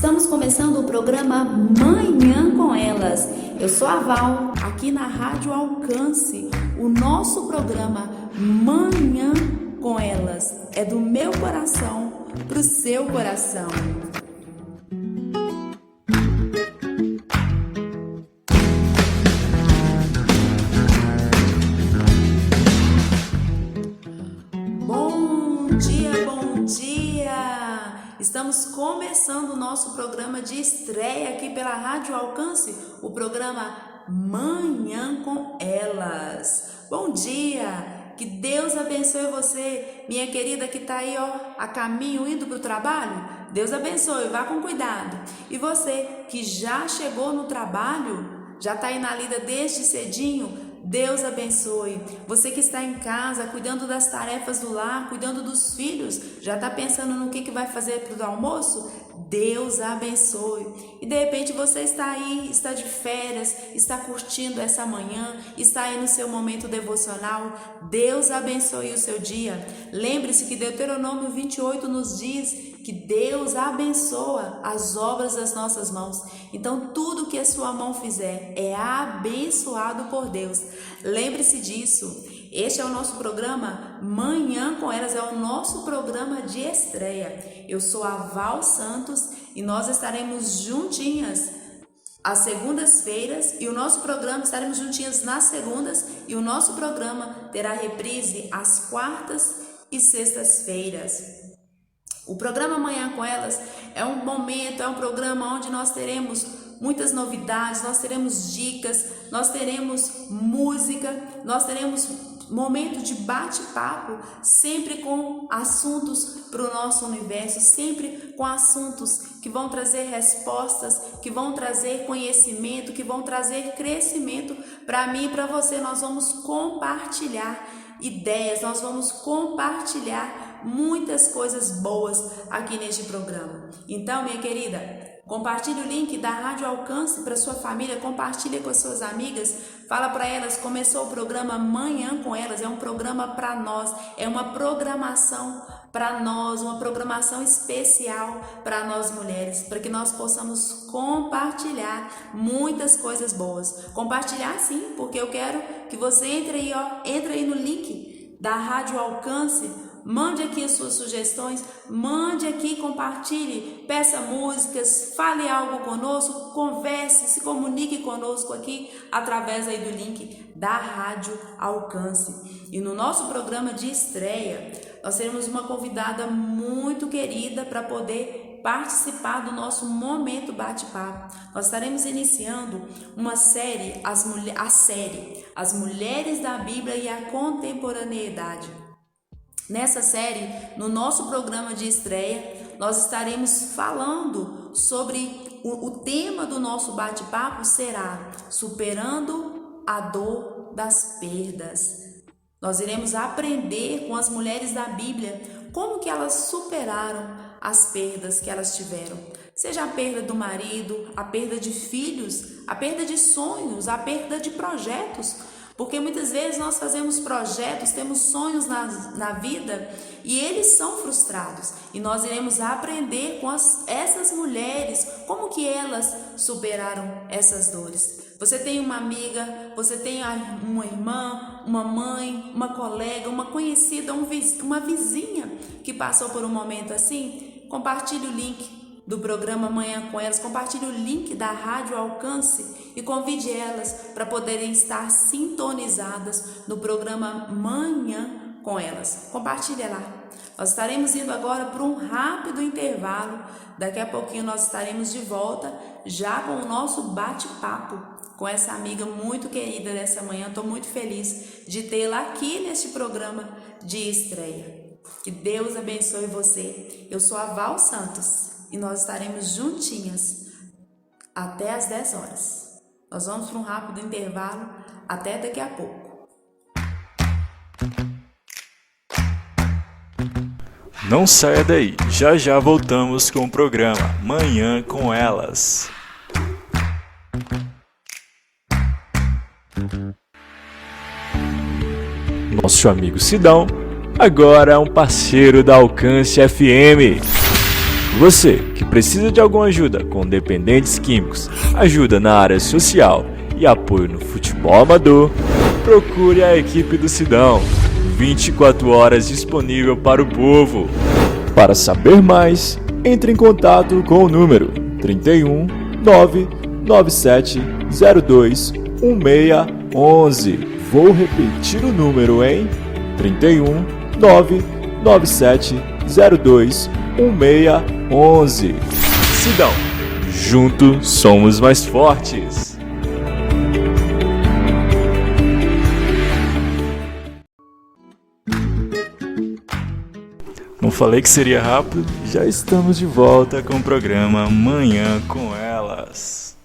Estamos começando o programa Manhã com Elas. Eu sou a Val, aqui na Rádio Alcance. O nosso programa Manhã com Elas é do meu coração para o seu coração. Bom dia! Estamos começando o nosso programa de estreia aqui pela Rádio Alcance, o programa Manhã com Elas. Bom dia! Que Deus abençoe você, minha querida que está aí a caminho, indo para o trabalho. Deus abençoe, vá com cuidado. E você que já chegou no trabalho, já está aí na lida desde cedinho, Deus abençoe. Você que está em casa, cuidando das tarefas do lar, cuidando dos filhos, já está pensando no que vai fazer para o almoço? Deus abençoe. E de repente você está aí, está de férias, está curtindo essa manhã, está aí no seu momento devocional. Deus abençoe o seu dia. Lembre-se que Deuteronômio 28 nos diz que Deus abençoa as obras das nossas mãos. Então tudo que a sua mão fizer é abençoado por Deus. Lembre-se disso. Este é o nosso programa Manhã com Elas, é o nosso programa de estreia. Eu sou a Val Santos e nós estaremos juntinhas às segundas-feiras e o nosso programa estaremos juntinhas nas segundas e o nosso programa terá reprise às quartas e sextas-feiras. O programa Manhã com Elas é um momento, é um programa onde nós teremos muitas novidades, nós teremos dicas, nós teremos música, nós teremos momento de bate-papo, sempre com assuntos para o nosso universo, sempre com assuntos que vão trazer respostas, que vão trazer conhecimento, que vão trazer crescimento para mim e para você. Nós vamos compartilhar ideias, nós vamos compartilhar muitas coisas boas aqui neste programa. Então, minha querida, compartilhe o link da Rádio Alcance para sua família, compartilhe com as suas amigas, fala para elas, começou o programa Manhã com Elas, é um programa para nós, é uma programação para nós, uma programação especial para nós mulheres, para que nós possamos compartilhar muitas coisas boas. Compartilhar sim, porque eu quero que você entre aí no link da Rádio Alcance. Mande aqui as suas sugestões, mande aqui, compartilhe, peça músicas, fale algo conosco, converse, se comunique conosco aqui através aí do link da Rádio Alcance. E no nosso programa de estreia, nós teremos uma convidada muito querida para poder participar do nosso momento bate-papo. Nós estaremos iniciando uma série, a série As Mulheres da Bíblia e a Contemporaneidade. Nessa série, no nosso programa de estreia, nós estaremos falando sobre o tema do nosso bate-papo será Superando a Dor das Perdas. Nós iremos aprender com as mulheres da Bíblia como que elas superaram as perdas que elas tiveram. Seja a perda do marido, a perda de filhos, a perda de sonhos, a perda de projetos. Porque muitas vezes nós fazemos projetos, temos sonhos na vida e eles são frustrados. E nós iremos aprender com essas mulheres, como que elas superaram essas dores. Você tem uma amiga, você tem uma irmã, uma mãe, uma colega, uma conhecida, uma vizinha que passou por um momento assim? Compartilhe o link do programa Manhã com Elas, compartilhe o link da Rádio Alcance e convide elas para poderem estar sintonizadas no programa Manhã com Elas. Compartilhe lá. Nós estaremos indo agora para um rápido intervalo. Daqui a pouquinho nós estaremos de volta já com o nosso bate-papo com essa amiga muito querida dessa manhã. Estou muito feliz de tê-la aqui neste programa de estreia. Que Deus abençoe você. Eu sou a Val Santos e nós estaremos juntinhas até às 10 horas. Nós vamos para um rápido intervalo, até daqui a pouco. Não saia daí, já já voltamos com o programa Manhã com Elas. Nosso amigo Sidão agora é um parceiro da Alcance FM. Você que precisa de alguma ajuda com dependentes químicos, ajuda na área social e apoio no futebol amador, procure a equipe do Sidão. 24 horas disponível para o povo. Para saber mais, entre em contato com o número 31 997 02 1611. Vou repetir o número em 31 997 02 1611. Sidão, juntos somos mais fortes. Não falei que seria rápido? Já estamos de volta com o programa Manhã com Elas.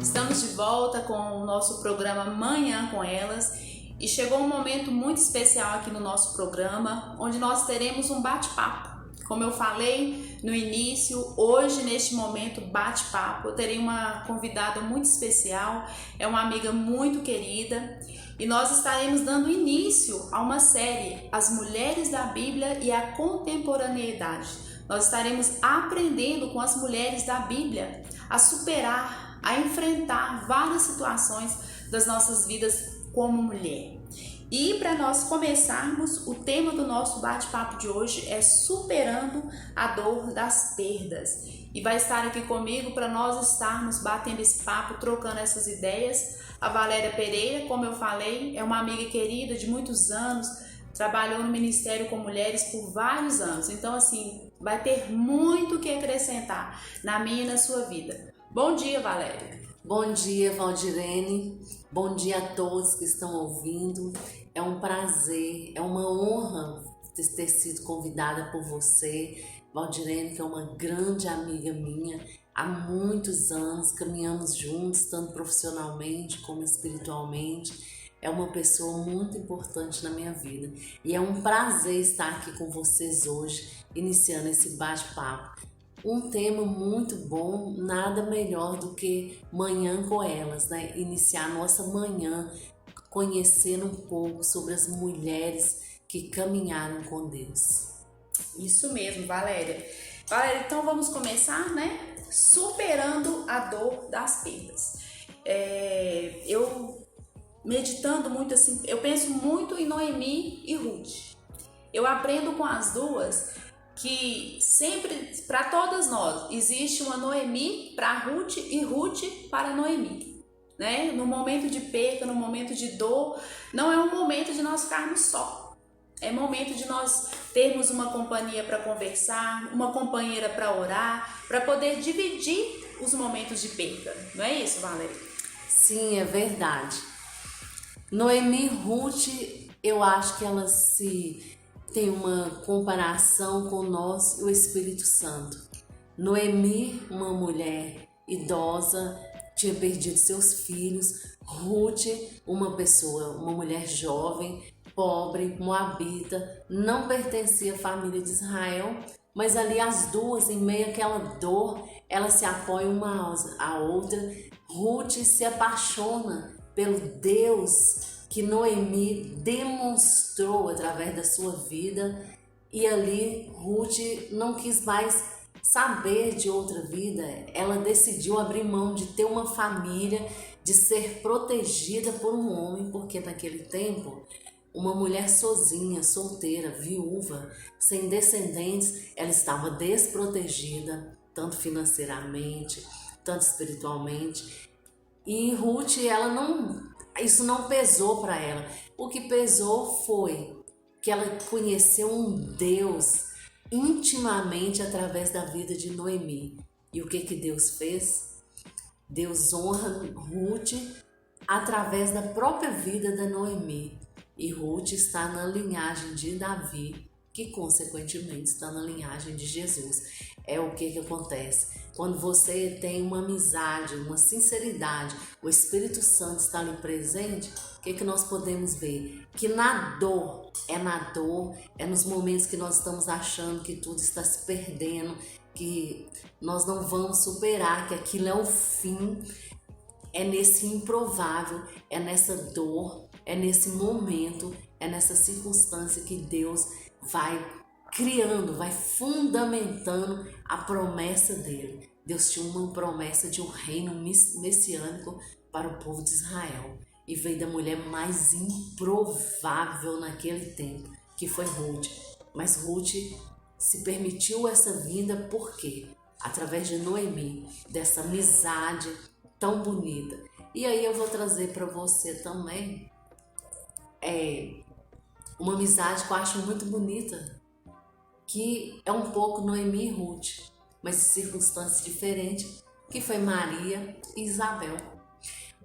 Estamos de volta com o nosso programa Manhã com Elas e chegou um momento muito especial aqui no nosso programa, onde nós teremos um bate-papo. Como eu falei no início, hoje neste momento bate-papo, eu terei uma convidada muito especial, é uma amiga muito querida e nós estaremos dando início a uma série, As Mulheres da Bíblia e a Contemporaneidade. Nós estaremos aprendendo com as mulheres da Bíblia a superar, a enfrentar várias situações das nossas vidas como mulher. E para nós começarmos, o tema do nosso bate-papo de hoje é superando a dor das perdas. E vai estar aqui comigo para nós estarmos batendo esse papo, trocando essas ideias. A Valéria Pereira, como eu falei, é uma amiga querida de muitos anos, trabalhou no Ministério com Mulheres por vários anos. Então, assim, vai ter muito o que acrescentar na minha e na sua vida. Bom dia, Valéria. Bom dia, Valdirene. Bom dia a todos que estão ouvindo. É um prazer, é uma honra ter sido convidada por você, Valdirene, que é uma grande amiga minha. Há muitos anos caminhamos juntos, tanto profissionalmente como espiritualmente. É uma pessoa muito importante na minha vida. E é um prazer estar aqui com vocês hoje, iniciando esse bate-papo. Um tema muito bom, nada melhor do que Manhã com Elas, né? Iniciar nossa manhã conhecendo um pouco sobre as mulheres que caminharam com Deus. Isso mesmo, Valéria. Valéria, então vamos começar, né? Superando a dor das perdas. Eu meditando muito assim, eu penso muito em Noemi e Ruth. Eu aprendo com as duas que sempre, para todas nós, existe uma Noemi para Ruth e Ruth para Noemi, né? No momento de perda, no momento de dor, não é um momento de nós ficarmos só. É momento de nós termos uma companhia para conversar, uma companheira para orar, para poder dividir os momentos de perda. Não é isso, Valéria? Sim, é verdade. Noemi e Ruth, eu acho que elas tem uma comparação com nós e o Espírito Santo. Noemi, uma mulher idosa, tinha perdido seus filhos. Ruth, uma mulher jovem, pobre, moabita, não pertencia à família de Israel, mas ali as duas, em meio àquela dor, elas se apoiam uma à outra. Ruth se apaixona pelo Deus que Noemi demonstrou através da sua vida, e ali Ruth não quis mais saber de outra vida. Ela decidiu abrir mão de ter uma família, de ser protegida por um homem, porque naquele tempo uma mulher sozinha, solteira, viúva, sem descendentes, ela estava desprotegida, tanto financeiramente, tanto espiritualmente. E Ruth, isso não pesou para ela. O que pesou foi que ela conheceu um Deus intimamente através da vida de Noemi. E o que Deus fez? Deus honra Ruth através da própria vida da Noemi. E Ruth está na linhagem de Davi, que consequentemente está na linhagem de Jesus. É o que acontece. Quando você tem uma amizade, uma sinceridade, o Espírito Santo está ali presente, o que nós podemos ver? Que na dor, é nos momentos que nós estamos achando que tudo está se perdendo, que nós não vamos superar, que aquilo é o fim. é nesse improvável, é nessa dor, é nesse momento, é nessa circunstância que Deus vai criando, vai fundamentando a promessa dele. Deus tinha uma promessa de um reino messiânico para o povo de Israel. E veio da mulher mais improvável naquele tempo, que foi Ruth. Mas Ruth se permitiu essa vinda por quê? Através de Noemi, dessa amizade tão bonita. E aí eu vou trazer para você também uma amizade que eu acho muito bonita, que é um pouco Noemi e Ruth, mas em circunstâncias diferentes, que foi Maria e Isabel.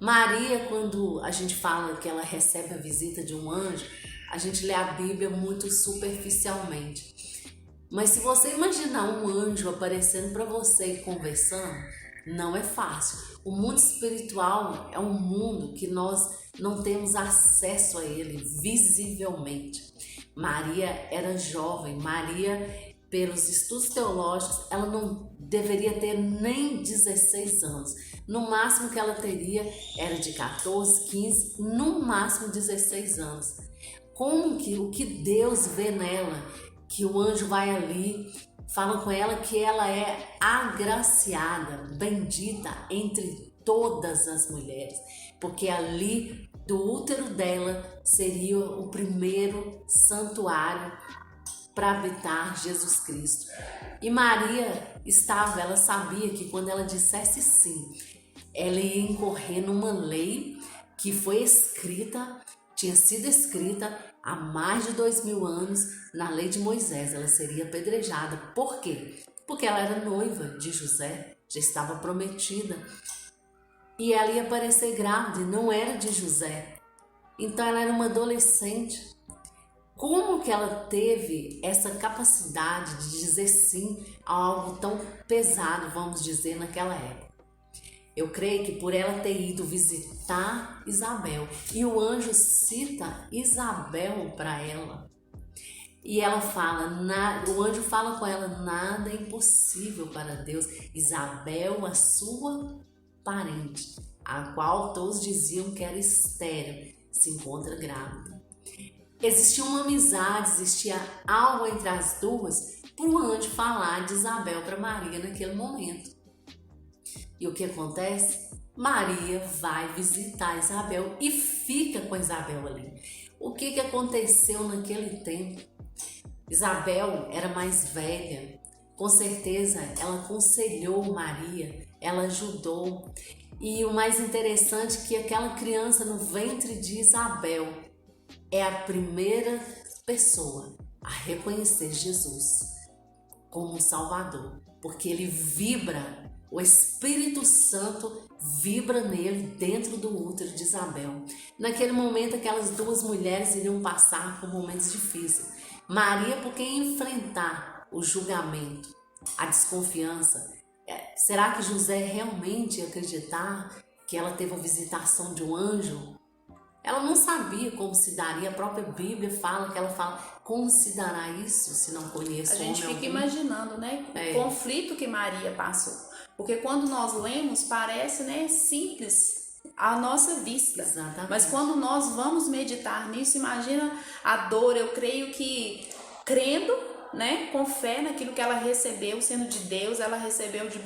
Maria, quando a gente fala que ela recebe a visita de um anjo, a gente lê a Bíblia muito superficialmente. Mas se você imaginar um anjo aparecendo para você e conversando, não é fácil. O mundo espiritual é um mundo que nós não temos acesso a ele visivelmente. Maria era jovem. Maria, pelos estudos teológicos, ela não deveria ter nem 16 anos. No máximo que ela teria era de 14, 15, no máximo 16 anos. Como que o que Deus vê nela, que o anjo vai ali, fala com ela que ela é agraciada, bendita entre todas as mulheres, porque ali do útero dela seria o primeiro santuário para habitar Jesus Cristo. E Maria ela sabia que quando ela dissesse sim, ela ia incorrer numa lei que foi escrita, tinha sido escrita há mais de 2000 anos na lei de Moisés. Ela seria apedrejada. Por quê? Porque ela era noiva de José, já estava prometida. E ela ia aparecer grávida e não era de José. Então ela era uma adolescente. Como que ela teve essa capacidade de dizer sim a algo tão pesado, vamos dizer, naquela época? Eu creio que por ela ter ido visitar Isabel, e o anjo cita Isabel para ela, e ela fala, o anjo fala com ela, nada é impossível para Deus. Isabel, a sua parente, a qual todos diziam que era estéril, se encontra grávida. Existia uma amizade, existia algo entre as duas, para o anjo falar de Isabel para Maria naquele momento. E o que acontece? Maria vai visitar Isabel e fica com Isabel ali. O que aconteceu naquele tempo? Isabel era mais velha, com certeza ela aconselhou Maria, ela ajudou. E o mais interessante é que aquela criança no ventre de Isabel é a primeira pessoa a reconhecer Jesus como Salvador, porque ele vibra. O Espírito Santo vibra nele dentro do útero de Isabel. Naquele momento, aquelas duas mulheres iriam passar por momentos difíceis. Maria, porque ia enfrentar o julgamento, a desconfiança. Será que José realmente ia acreditar que ela teve a visitação de um anjo? Ela não sabia como se daria. A própria Bíblia fala, como se dará isso se não conheço o homem? A gente fica imaginando, né, o conflito que Maria passou. Porque quando nós lemos, parece, né, simples à nossa vista. Exatamente. Mas quando nós vamos meditar nisso, imagina a dor. Eu creio que, crendo, né, com fé naquilo que ela recebeu, sendo de Deus, ela recebeu de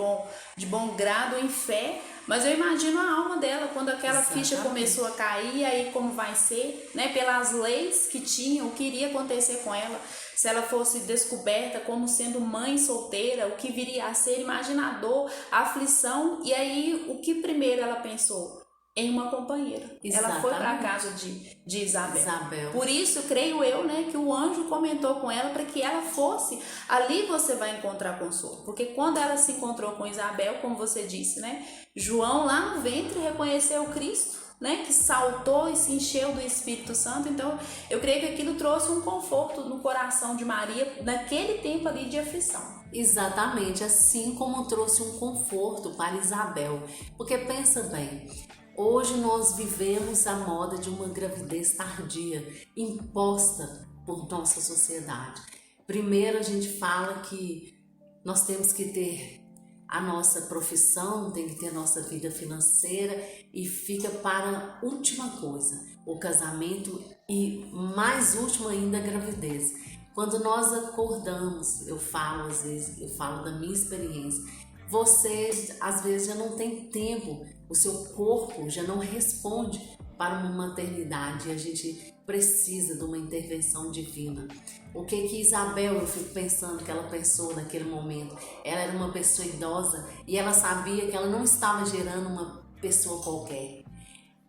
bom grado, em fé. Mas eu imagino a alma dela quando aquela ficha começou a cair, aí como vai ser, né, pelas leis que tinham, o que iria acontecer com ela. Se ela fosse descoberta como sendo mãe solteira, o que viria a ser, imagina a dor, a aflição. E aí, o que primeiro ela pensou? Em uma companheira. Exatamente. Ela foi para a casa de Isabel. Por isso, creio eu, né, que o anjo comentou com ela para que ela fosse. Ali você vai encontrar consolo. Porque quando ela se encontrou com Isabel, como você disse, né, João lá no ventre reconheceu Cristo, né, que saltou e se encheu do Espírito Santo. Então eu creio que aquilo trouxe um conforto no coração de Maria naquele tempo ali de aflição. Exatamente, assim como trouxe um conforto para Isabel. Porque pensa bem, hoje nós vivemos a moda de uma gravidez tardia, imposta por nossa sociedade. Primeiro a gente fala que nós temos que ter a nossa profissão, tem que ter a nossa vida financeira e fica para a última coisa, o casamento e mais último ainda a gravidez. Quando nós acordamos, eu falo às vezes, eu falo da minha experiência, você às vezes já não tem tempo, o seu corpo já não responde para uma maternidade e a gente precisa de uma intervenção divina. O que Isabel, eu fico pensando que ela pensou naquele momento, ela era uma pessoa idosa e ela sabia que ela não estava gerando uma pessoa qualquer.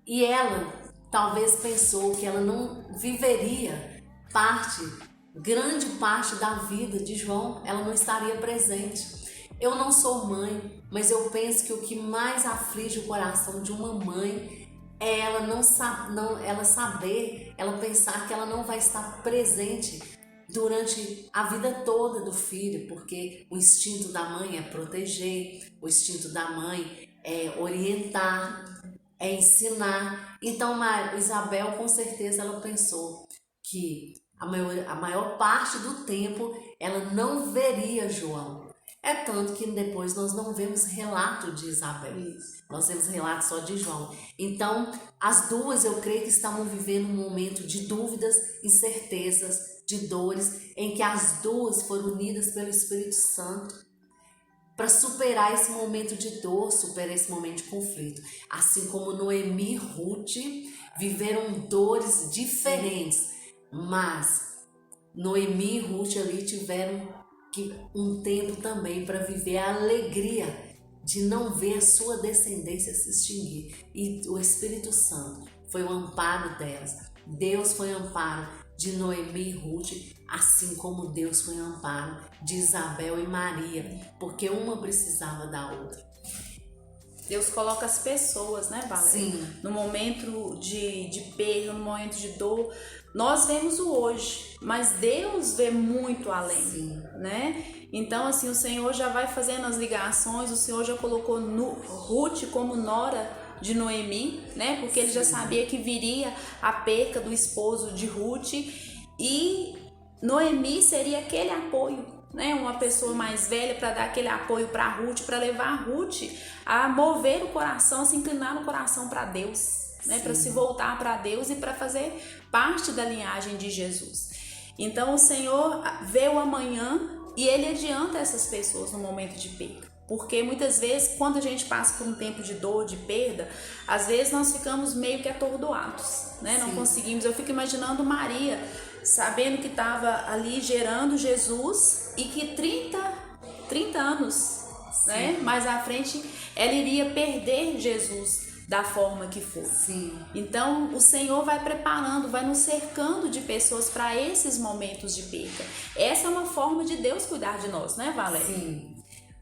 E ela talvez pensou que ela não viveria grande parte da vida de João, ela não estaria presente. Eu não sou mãe, mas eu penso que o que mais aflige o coração de uma mãe é ela pensar que ela não vai estar presente durante a vida toda do filho, porque o instinto da mãe é proteger, o instinto da mãe é orientar, é ensinar. Então, Isabel, com certeza, ela pensou que a maior parte do tempo ela não veria João. É tanto que depois nós não vemos relato de Isabel. Isso. Nós temos relato só de João. Então, as duas, eu creio que estavam vivendo um momento de dúvidas, incertezas, de dores, em que as duas foram unidas pelo Espírito Santo para superar esse momento de dor, superar esse momento de conflito. Assim como Noemi e Ruth viveram dores diferentes, mas Noemi e Ruth ali tiveram um tempo também para viver a alegria de não ver a sua descendência se extinguir. E o Espírito Santo foi o amparo delas. Deus foi o amparo de Noemi e Ruth, assim como Deus foi o amparo de Isabel e Maria, porque uma precisava da outra. Deus coloca as pessoas, né, Valéria? Sim. No momento de perda, no momento de dor, nós vemos o hoje, mas Deus vê muito além, Sim. né? Então, assim, o Senhor já vai fazendo as ligações, o Senhor já colocou Ruth como nora de Noemi, né? Porque ele já sabia que viria a perca do esposo de Ruth e Noemi seria aquele apoio, né? Uma pessoa mais velha para dar aquele apoio para Ruth, para levar a Ruth a mover o coração, a se inclinar no coração para Deus, né? Para se voltar para Deus e para fazer parte da linhagem de Jesus. Então o Senhor vê o amanhã e ele adianta essas pessoas no momento de perda. Porque muitas vezes, quando a gente passa por um tempo de dor, de perda, às vezes nós ficamos meio que atordoados, né? Não conseguimos. Eu fico imaginando Maria, sabendo que estava ali gerando Jesus e que 30 anos, né? Mais à frente, ela iria perder Jesus da forma que for. Sim. Então, o Senhor vai preparando, vai nos cercando de pessoas para esses momentos de perda. Essa é uma forma de Deus cuidar de nós, né, Valéria? Sim.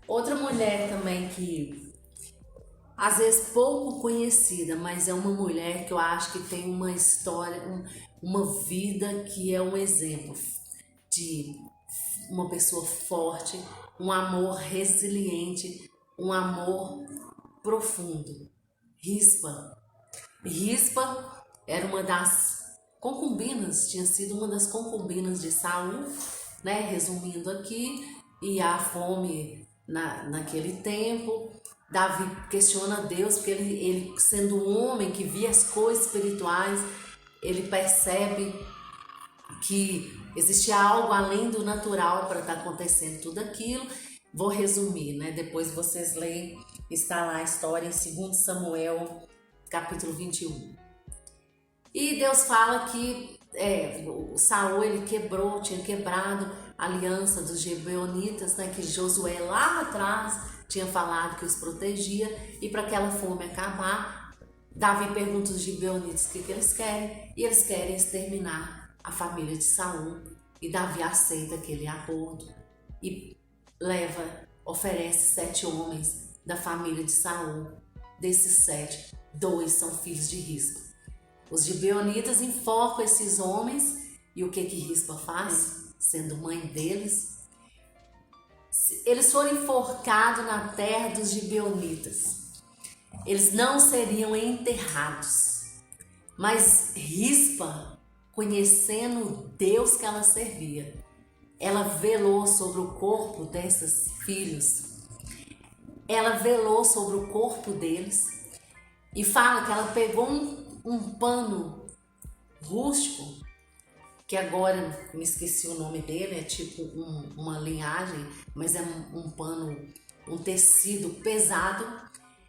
Outra mulher também que às vezes pouco conhecida, mas é uma mulher que eu acho que tem uma história, uma vida que é um exemplo de uma pessoa forte, um amor resiliente, um amor profundo. Rispa era uma das concubinas, tinha sido uma das concubinas de Saul, né? Resumindo aqui, e a fome naquele tempo. Davi questiona Deus, porque ele sendo um homem que via as coisas espirituais, ele percebe que existia algo além do natural para estar acontecendo tudo aquilo. Vou resumir, né? Depois vocês leem, está lá a história em 2 Samuel, capítulo 21. E Deus fala que Saul tinha quebrado a aliança dos gibeonitas, né? Que Josué lá atrás tinha falado que os protegia, e para aquela fome acabar, Davi pergunta aos gibeonitas o que eles querem, e eles querem exterminar a família de Saul, e Davi aceita aquele acordo e oferece 7 homens da família de Saul. Desses 7, 2 são filhos de Rispa. Os gibeonitas enforcam esses homens, e o que Rispa faz? Sendo mãe deles, eles foram enforcados na terra dos gibeonitas. Eles não seriam enterrados, mas Rispa, conhecendo o Deus que ela servia, ela velou sobre o corpo desses filhos. ela velou sobre o corpo deles e fala que ela pegou um pano rústico, que agora me esqueci o nome dele, é tipo uma linhagem, mas é um pano, um tecido pesado,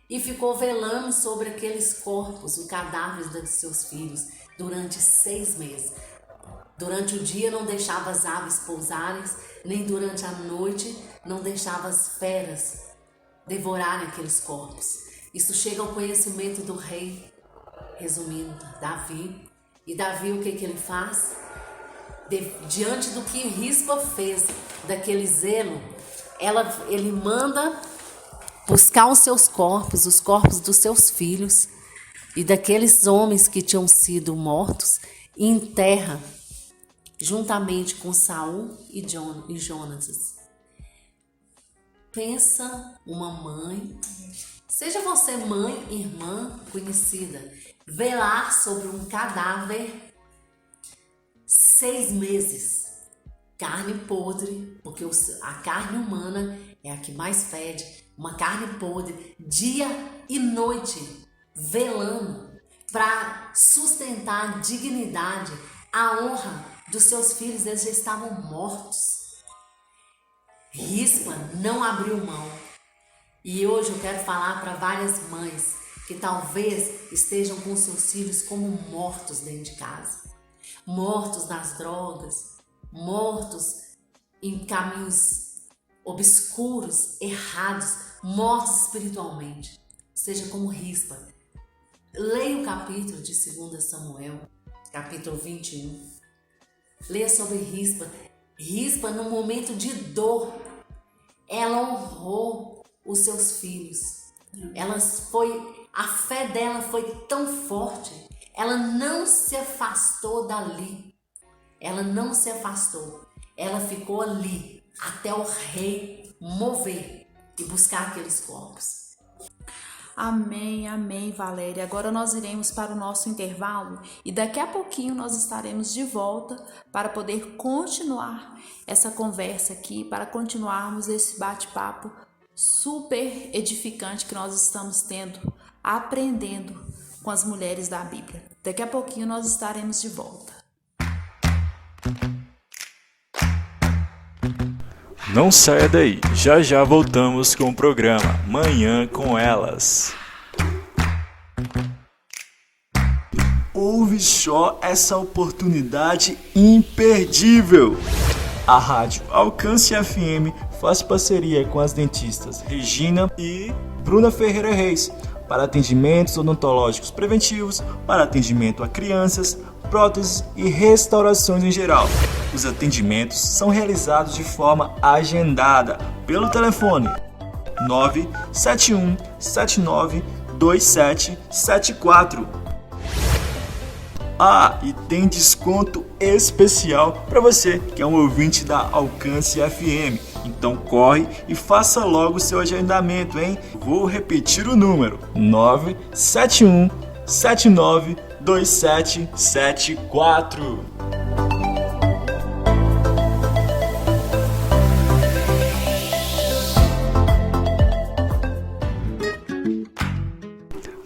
e ficou velando sobre aqueles corpos, os cadáveres dos seus filhos, durante 6 meses. Durante o dia não deixava as aves pousarem, nem durante a noite não deixava as feras devorarem aqueles corpos. Isso chega ao conhecimento do rei, resumindo, Davi. E Davi, o que ele faz? Diante do que Rispa fez, daquele zelo, ele manda buscar os seus corpos, os corpos dos seus filhos e daqueles homens que tinham sido mortos, e enterra juntamente com Saul e Jonatas. Pensa uma mãe, seja você mãe, irmã, conhecida, velar sobre um cadáver 6 meses, carne podre, porque a carne humana é a que mais fede, uma carne podre, dia e noite, velando para sustentar a dignidade, a honra dos seus filhos. Eles já estavam mortos. Rispa não abriu mão. E hoje eu quero falar para várias mães que talvez estejam com seus filhos como mortos dentro de casa, mortos nas drogas, mortos em caminhos obscuros, errados, mortos espiritualmente. Seja como Rispa. Leia o capítulo de 2 Samuel, capítulo 21. Leia sobre Rispa. Rispa, no momento de dor, ela honrou os seus filhos. A fé dela foi tão forte. Ela não se afastou dali. Ela não se afastou. Ela ficou ali até o rei mover e buscar aqueles corpos. Amém, amém, Valéria. Agora nós iremos para o nosso intervalo e daqui a pouquinho nós estaremos de volta para poder continuar essa conversa aqui, para continuarmos esse bate-papo super edificante que nós estamos tendo, aprendendo com as mulheres da Bíblia. Daqui a pouquinho nós estaremos de volta. Não saia daí, já já voltamos com o programa Manhã com Elas. Ouve só essa oportunidade imperdível! A Rádio Alcance FM faz parceria com as dentistas Regina e Bruna Ferreira Reis para atendimentos odontológicos preventivos, para atendimento a crianças, próteses e restaurações em geral. Os atendimentos são realizados de forma agendada pelo telefone 971 79 2774. E tem desconto especial para você que é um ouvinte da Alcance FM. Então corre e faça logo o seu agendamento, hein? Vou repetir o número: 971 79 2774.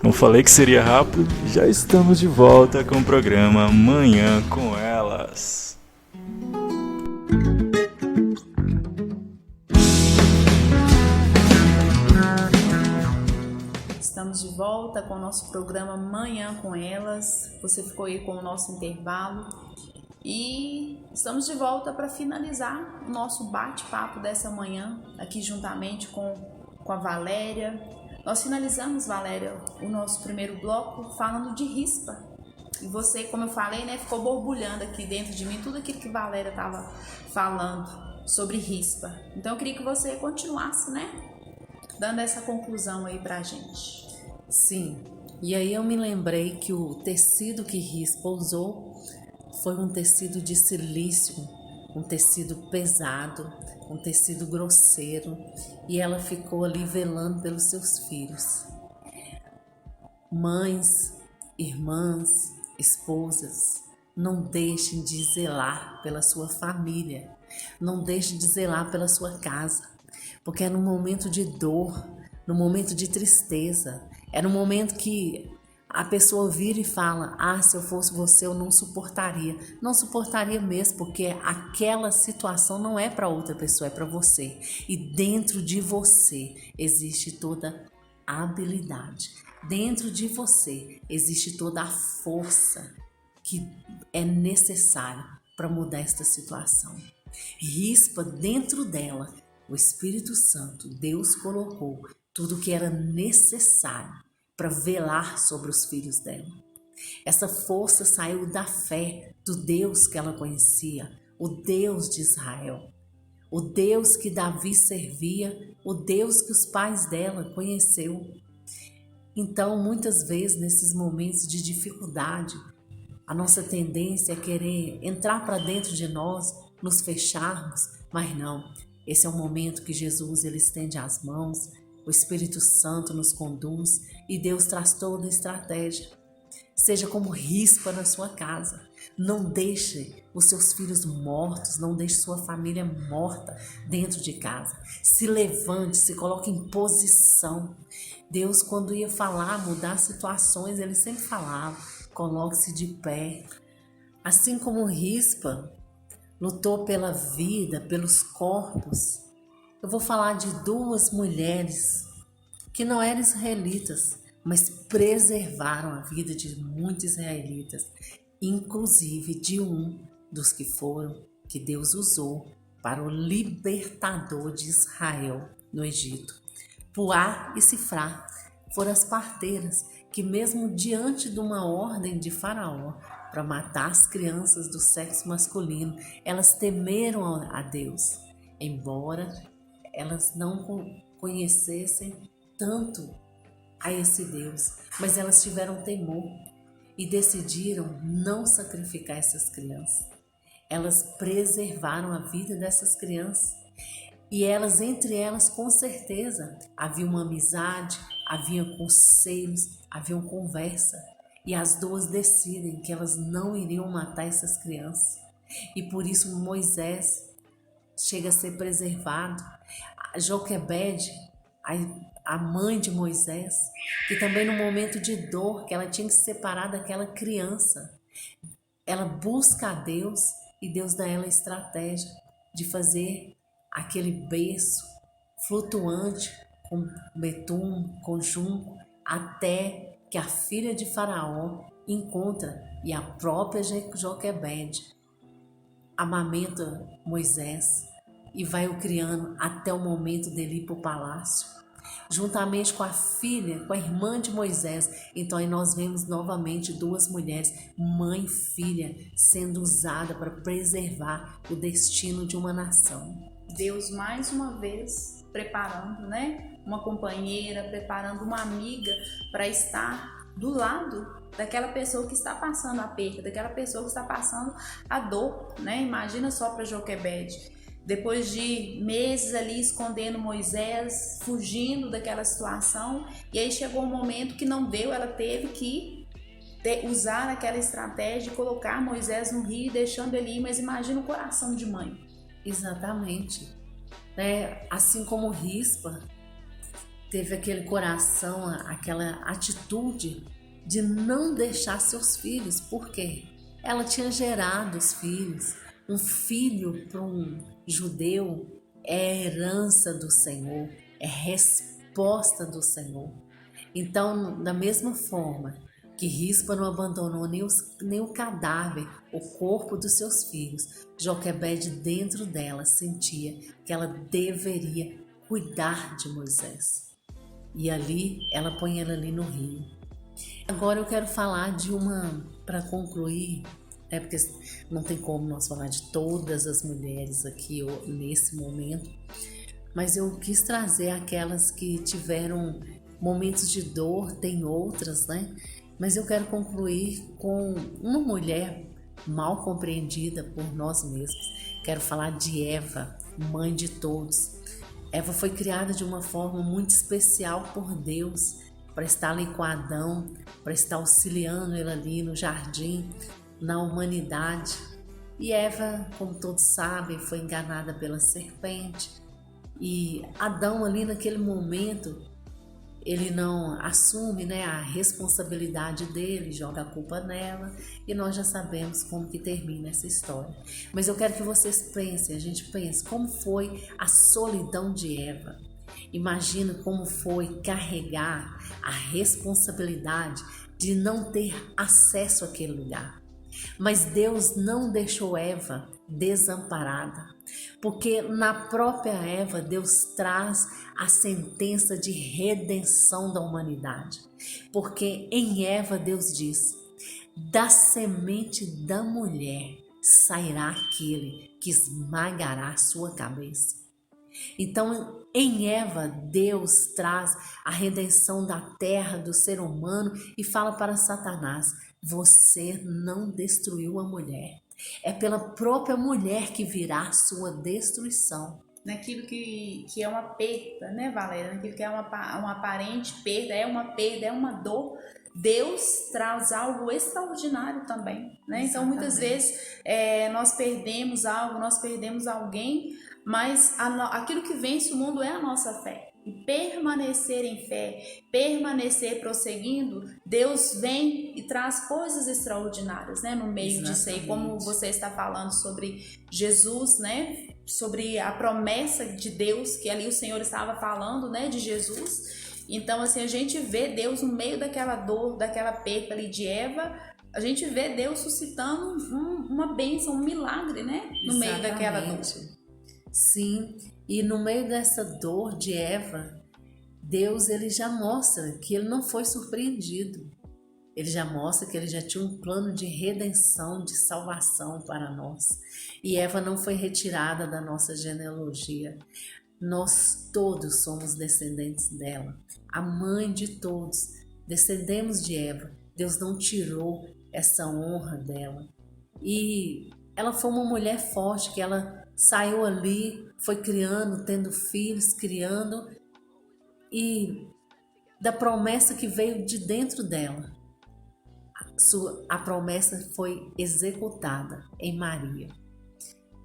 Não falei que seria rápido? Já estamos de volta com o programa Manhã com Elas. Estamos de volta com o nosso programa Manhã com Elas. Você ficou aí com o nosso intervalo e estamos de volta para finalizar o nosso bate-papo dessa manhã aqui juntamente com a Valéria. Nós finalizamos, Valéria, o nosso primeiro bloco falando de Rispa. E você, como eu falei, né, ficou borbulhando aqui dentro de mim tudo aquilo que Valéria estava falando sobre Rispa. Então eu queria que você continuasse, né, dando essa conclusão aí pra gente. Sim, e aí eu me lembrei que o tecido que Rispa usou foi um tecido de silício, um tecido pesado, um tecido grosseiro, e ela ficou ali velando pelos seus filhos. Mães, irmãs, esposas, não deixem de zelar pela sua família, não deixem de zelar pela sua casa, porque é no momento de dor, no momento de tristeza. É no momento que a pessoa vira e fala: ah, se eu fosse você eu não suportaria. Não suportaria mesmo, porque aquela situação não é para outra pessoa, é para você. E dentro de você existe toda a habilidade. Dentro de você existe toda a força que é necessária para mudar esta situação. Rispa dentro dela, o Espírito Santo, Deus colocou tudo o que era necessário para velar sobre os filhos dela. Essa força saiu da fé do Deus que ela conhecia, o Deus de Israel, o Deus que Davi servia, o Deus que os pais dela conheceu. Então, muitas vezes, nesses momentos de dificuldade, a nossa tendência é querer entrar para dentro de nós, nos fecharmos, mas não. Esse é o momento que Jesus ele estende as mãos, o Espírito Santo nos conduz e Deus traz toda a estratégia. Seja como rispa na sua casa. Não deixe os seus filhos mortos, não deixe sua família morta dentro de casa. Se levante, se coloque em posição. Deus, quando ia falar, mudar situações, ele sempre falava: coloque-se de pé. Assim como Rispa lutou pela vida, pelos corpos, eu vou falar de duas mulheres que não eram israelitas, mas preservaram a vida de muitos israelitas, inclusive de um dos que Deus usou para o libertador de Israel no Egito. Puá e Sifrá foram as parteiras que, mesmo diante de uma ordem de Faraó para matar as crianças do sexo masculino, elas temeram a Deus, embora elas não conhecessem tanto a esse Deus, mas elas tiveram temor e decidiram não sacrificar essas crianças. Elas preservaram a vida dessas crianças e elas, entre elas, com certeza, havia uma amizade, havia conselhos, havia conversa, e as duas decidem que elas não iriam matar essas crianças. E por isso Moisés chega a ser preservado. Joquebede, a mãe de Moisés, que também no momento de dor, que ela tinha que se separar daquela criança, ela busca a Deus e Deus dá a ela a estratégia de fazer aquele berço flutuante com betum, com junco, até que a filha de Faraó encontra e a própria Joquebede amamenta Moisés e vai o criando até o momento dele ir para o palácio, juntamente com a filha, com a irmã de Moisés. Então aí nós vemos novamente duas mulheres, mãe e filha, sendo usada para preservar o destino de uma nação. Deus mais uma vez preparando, uma companheira, preparando uma amiga para estar do lado daquela pessoa que está passando a perda, daquela pessoa que está passando a dor, Imagina só para Joquebede, depois de meses ali escondendo Moisés, fugindo daquela situação, e aí chegou um momento que não deu, ela teve que usar aquela estratégia de colocar Moisés no rio, deixando ele ir. Mas imagina o coração de mãe. Exatamente. Assim como Rispa teve aquele coração, aquela atitude de não deixar seus filhos, porque ela tinha gerado os filhos. Um filho para um judeu é herança do Senhor, é resposta do Senhor. Então, da mesma forma que Rispa não abandonou nem o cadáver, o corpo dos seus filhos, Joquebede dentro dela sentia que ela deveria cuidar de Moisés. E ali, ela põe ele ali no rio. Agora eu quero falar de uma, para concluir, porque não tem como nós falar de todas as mulheres aqui nesse momento, mas eu quis trazer aquelas que tiveram momentos de dor, tem outras, Mas eu quero concluir com uma mulher mal compreendida por nós mesmos. Quero falar de Eva, mãe de todos. Eva foi criada de uma forma muito especial por Deus, para estar ali com Adão, para estar auxiliando ele ali no jardim, na humanidade. E Eva, como todos sabem, foi enganada pela serpente. E Adão ali naquele momento ele não assume, né, a responsabilidade dele, joga a culpa nela, e nós já sabemos como que termina essa história. Mas eu quero que vocês pensem, a gente pense, como foi a solidão de Eva. Imagina como foi carregar a responsabilidade de não ter acesso àquele lugar. Mas Deus não deixou Eva desamparada, porque na própria Eva Deus traz a sentença de redenção da humanidade. Porque em Eva Deus diz: da semente da mulher sairá aquele que esmagará a sua cabeça. Então, em Eva, Deus traz a redenção da terra, do ser humano, e fala para Satanás: você não destruiu a mulher. É pela própria mulher que virá a sua destruição. Naquilo que é uma perda, né, Valéria? Naquilo que é uma aparente perda, é uma dor. Deus traz algo extraordinário também, né? Então, muitas vezes nós perdemos algo, nós perdemos alguém, mas aquilo que vence o mundo é a nossa fé. E permanecer em fé, permanecer prosseguindo, Deus vem e traz coisas extraordinárias, né, no meio disso aí, como você está falando sobre Jesus, né, sobre a promessa de Deus, que ali o Senhor estava falando, né, de Jesus. Então, assim, a gente vê Deus no meio daquela dor, daquela perda ali de Eva, a gente vê Deus suscitando uma bênção, um milagre, né, no meio daquela dor. Sim, e no meio dessa dor de Eva, Deus ele já mostra que ele não foi surpreendido. Ele já mostra que ele já tinha um plano de redenção, de salvação para nós. E Eva não foi retirada da nossa genealogia. Nós todos somos descendentes dela. A mãe de todos, descendemos de Eva. Deus não tirou essa honra dela. E ela foi uma mulher forte, que ela saiu ali, foi criando, tendo filhos, criando, e da promessa que veio de dentro dela, a promessa foi executada em Maria.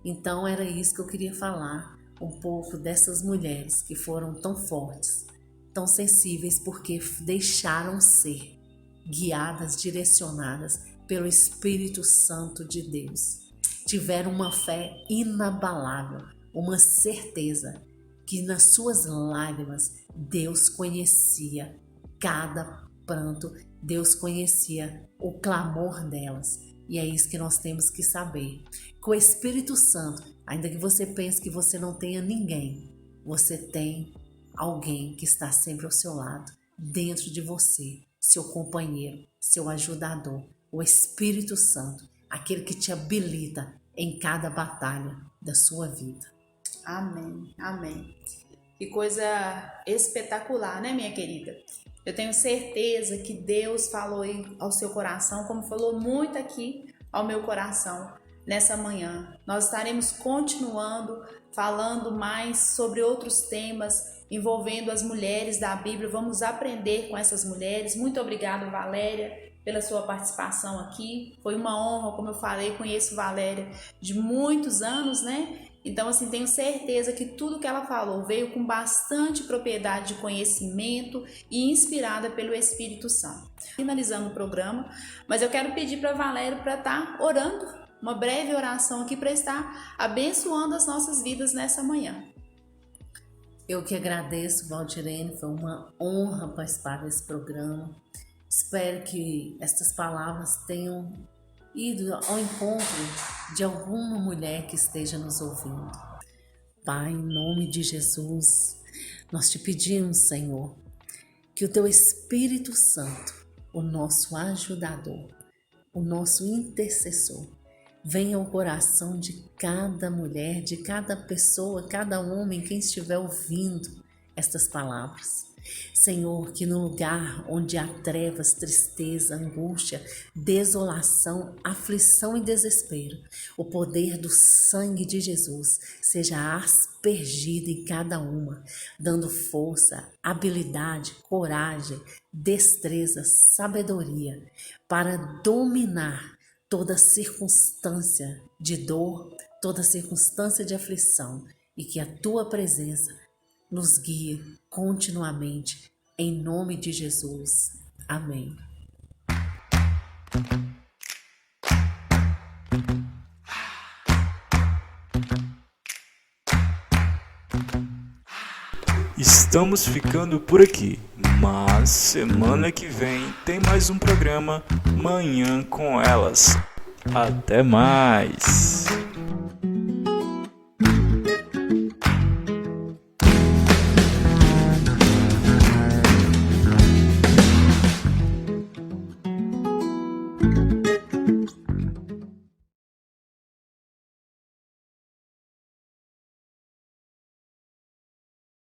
Então era isso que eu queria falar, um pouco dessas mulheres que foram tão fortes, tão sensíveis, porque deixaram ser guiadas, direcionadas pelo Espírito Santo de Deus. Tiveram uma fé inabalável, uma certeza que nas suas lágrimas Deus conhecia cada pranto, Deus conhecia o clamor delas. E é isso que nós temos que saber. Com o Espírito Santo, ainda que você pense que você não tenha ninguém, você tem alguém que está sempre ao seu lado, dentro de você, seu companheiro, seu ajudador, o Espírito Santo, aquele que te habilita em cada batalha da sua vida. Amém, amém. Que coisa espetacular, né, minha querida? Eu tenho certeza que Deus falou ao seu coração, como falou muito aqui ao meu coração nessa manhã. Nós estaremos continuando falando mais sobre outros temas envolvendo as mulheres da Bíblia. Vamos aprender com essas mulheres. Muito obrigada, Valéria, pela sua participação aqui. Foi uma honra, como eu falei, conheço Valéria de muitos anos, né? Então, assim, tenho certeza que tudo que ela falou veio com bastante propriedade de conhecimento e inspirada pelo Espírito Santo. Finalizando o programa, mas eu quero pedir para Valéria para estar orando, uma breve oração aqui para estar abençoando as nossas vidas nessa manhã. Eu que agradeço, Valdirene, foi uma honra participar desse programa. Espero que estas palavras tenham ido ao encontro de alguma mulher que esteja nos ouvindo. Pai, em nome de Jesus, nós te pedimos, Senhor, que o teu Espírito Santo, o nosso ajudador, o nosso intercessor, venha ao coração de cada mulher, de cada pessoa, cada homem, quem estiver ouvindo estas palavras. Senhor, que no lugar onde há trevas, tristeza, angústia, desolação, aflição e desespero, o poder do sangue de Jesus seja aspergido em cada uma, dando força, habilidade, coragem, destreza, sabedoria para dominar toda circunstância de dor, toda circunstância de aflição, e que a tua presença nos guie continuamente Em nome de Jesus. Amém. Estamos ficando por aqui, mas semana que vem tem mais um programa Manhã com Elas. Até mais!